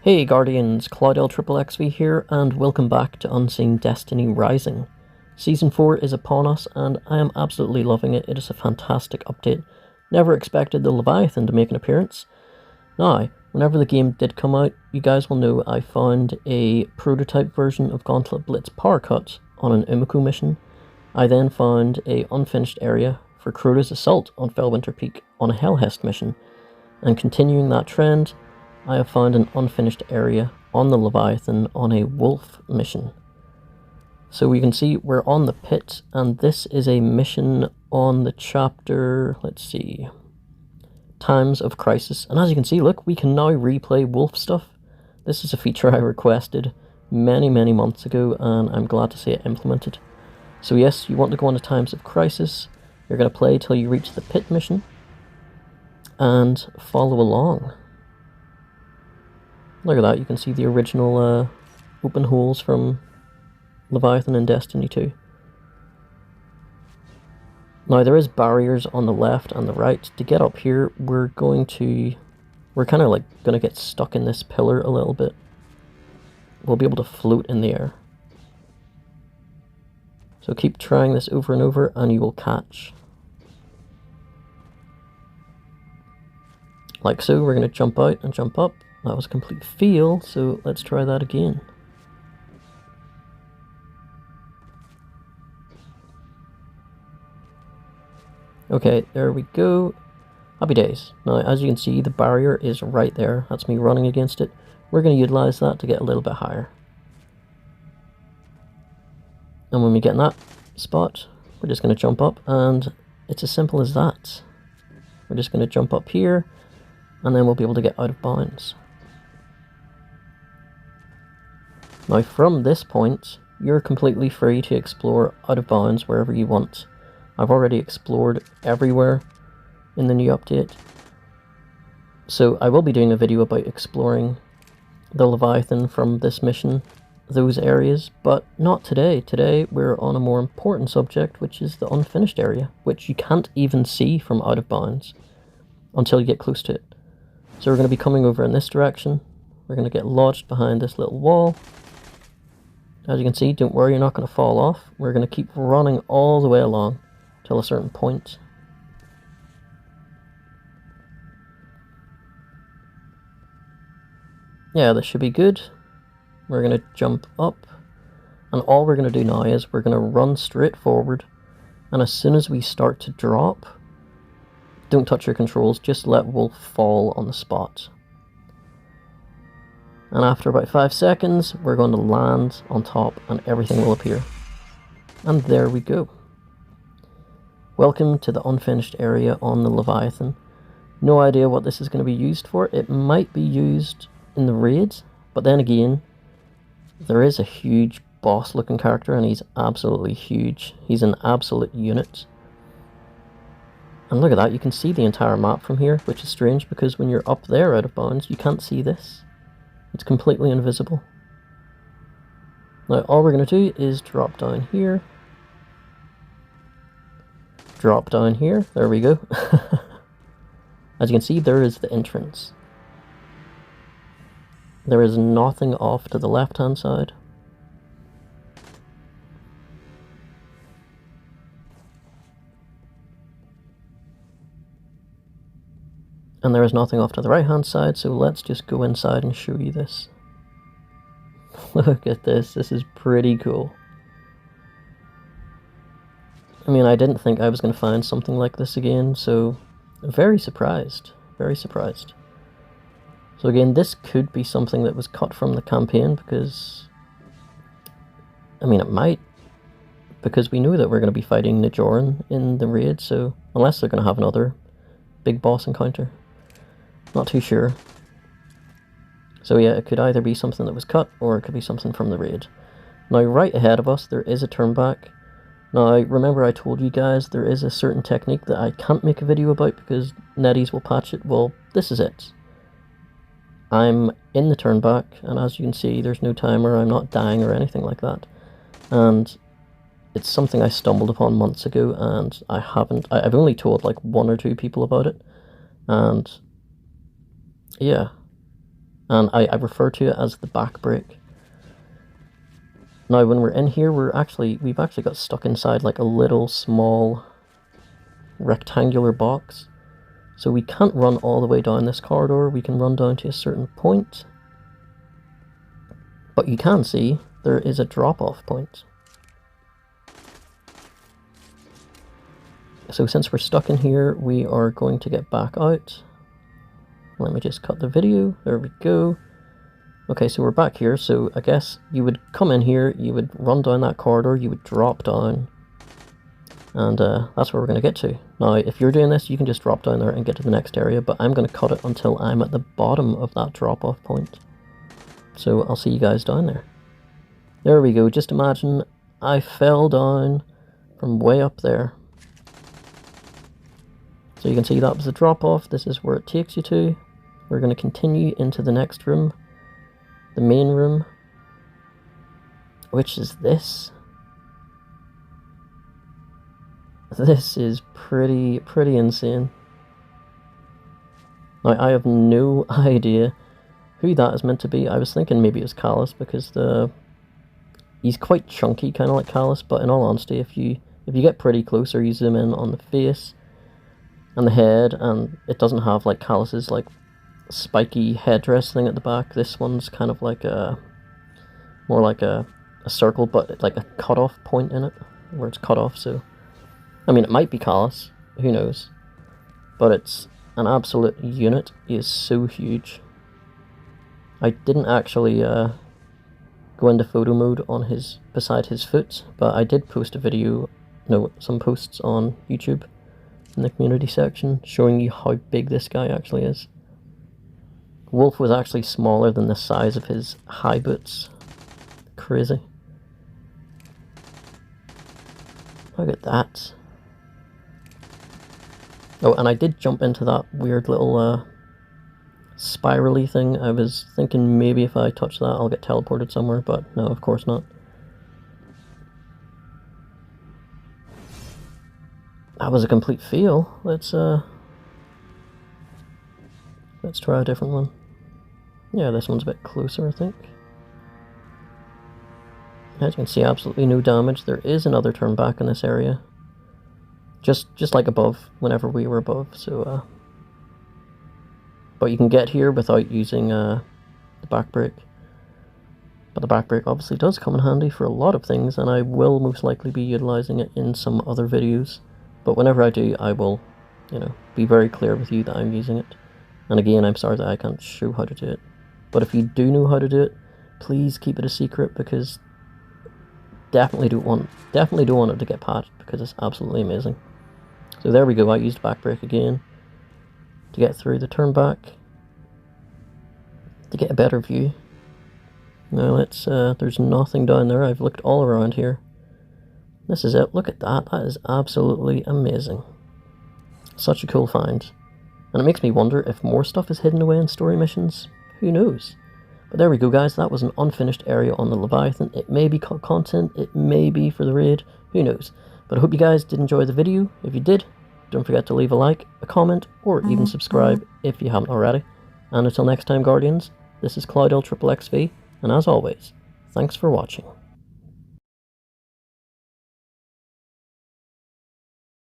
Hey Guardians, CloudLXXXV here, and welcome back to Unseen Destiny Rising. Season 4 is upon us, and I am absolutely loving it. It is a fantastic update. Never expected the Leviathan to make an appearance. Now, whenever the game did come out, you guys will know I found a prototype version of Gauntlet Blitz Power Cut on an Umiko mission. I then found a unfinished area for Crota's Assault on Fellwinter Peak on a Hellhest mission, and continuing that trend, I have found an unfinished area on the Leviathan on a wolf mission. So we can see we're on the pit, and this is a mission on the chapter, let's see, Times of Crisis. And as you can see, look, we can now replay wolf stuff. This is a feature I requested many months ago, and I'm glad to see it implemented. So yes, you want to go on to Times of Crisis. You're going to play till you reach the pit mission and follow along. Look at that, you can see the original open holes from Leviathan in Destiny 2. Now there is barriers on the left and the right. To get up here, we're kind of like going to get stuck in this pillar a little bit. We'll be able to float in the air. So keep trying this over and over and you will catch. Like so, we're going to jump out and jump up. That was a complete fail, so let's try that again. Okay, there we go. Happy days. Now, as you can see, the barrier is right there. That's me running against it. We're going to utilize that to get a little bit higher. And when we get in that spot, we're just going to jump up, and it's as simple as that. We're just going to jump up here, and then we'll be able to get out of bounds. Now from this point, you're completely free to explore out of bounds wherever you want. I've already explored everywhere in the new update. So I will be doing a video about exploring the Leviathan from this mission, those areas, but not today. Today we're on a more important subject, which is the unfinished area, which you can't even see from out of bounds until you get close to it. So we're going to be coming over in this direction. We're going to get lodged behind this little wall. As you can see, don't worry, you're not going to fall off. We're going to keep running all the way along till a certain point. Yeah, this should be good. We're going to jump up. And all we're going to do now is we're going to run straight forward. And as soon as we start to drop, don't touch your controls, just let Wolf fall on the spot. And after about 5 seconds, we're going to land on top and everything will appear. And there we go. Welcome to the unfinished area on the Leviathan. No idea what this is going to be used for. It might be used in the raids, but then again, there is a huge boss looking character and he's absolutely huge. He's an absolute unit. And look at that, you can see the entire map from here, which is strange because when you're up there out of bounds, you can't see this. It's completely invisible. Now all we're going to do is drop down here. Drop down here. There we go. As you can see, there is the entrance. There is nothing off to the left hand side. And there is nothing off to the right hand side, so let's just go inside and show you this. Look at this, this is pretty cool. I mean, I didn't think I was going to find something like this again, so very surprised, very surprised. So again, this could be something that was cut from the campaign because, I mean, it might, because we know that we're going to be fighting Najoran in the raid, so unless they're going to have another big boss encounter. Not too sure. So yeah, it could either be something that was cut, or it could be something from the raid. Now right ahead of us, there is a turnback. Now remember I told you guys there is a certain technique that I can't make a video about because netties will patch it. Well, this is it. I'm in the turnback, and as you can see, there's no timer, I'm not dying or anything like that. And it's something I stumbled upon months ago, and I've only told like 1 or 2 people about it. And yeah, and I refer to it as the back break. Now, when we're in here, we've actually got stuck inside like a little small rectangular box. So we can't run all the way down this corridor. We can run down to a certain point. But you can see there is a drop-off point. So since we're stuck in here, we are going to get back out. Let me just cut the video. There we go. Okay, so we're back here. So I guess you would come in here, you would run down that corridor, you would drop down. And that's where we're going to get to. Now, if you're doing this, you can just drop down there and get to the next area, but I'm going to cut it until I'm at the bottom of that drop-off point. So I'll see you guys down there. There we go. Just imagine I fell down from way up there. So you can see that was the drop-off. This is where it takes you to. We're going to continue into the next room. The main room. Which is this. This is pretty insane. Now, I have no idea who that is meant to be. I was thinking maybe it was Callus, because he's quite chunky, kind of like Callus, but in all honesty, if you get pretty close or you zoom in on the face and the head, and it doesn't have like Callus's like spiky headdress thing at the back, this one's kind of like more like a circle, but like a cut-off point in it, where it's cut off, so I mean, it might be Callus, who knows, but it's an absolute unit. He is so huge. I didn't actually go into photo mode on beside his foot, but I did post a video, some posts on YouTube in the community section showing you how big this guy actually is. Wolf was actually smaller than the size of his high boots. Crazy. Look at that. Oh, and I did jump into that weird little spirally thing. I was thinking maybe if I touch that I'll get teleported somewhere, but no, of course not. That was a complete fail. Let's try a different one. Yeah, this one's a bit closer, I think. As you can see, absolutely no damage. There is another turn back in this area. Just like above, whenever we were above, so but you can get here without using the back break. But the back break obviously does come in handy for a lot of things, and I will most likely be utilizing it in some other videos. But whenever I do, I will, be very clear with you that I'm using it. And again, I'm sorry that I can't show how to do it. But if you do know how to do it, please keep it a secret, because definitely don't want it to get patched, because it's absolutely amazing. So there we go, I used back break again to get through the turn back, to get a better view. Now let's, there's nothing down there. I've looked all around here. This is it, look at that, that is absolutely amazing. Such a cool find. And it makes me wonder if more stuff is hidden away in story missions. Who knows? But there we go, guys, that was an unfinished area on the Leviathan. It may be content, it may be for the raid, who knows. But I hope you guys did enjoy the video. If you did, don't forget to leave a like, a comment, or even subscribe if you haven't already. And until next time, Guardians, this is CloudLXXXV, and as always, thanks for watching.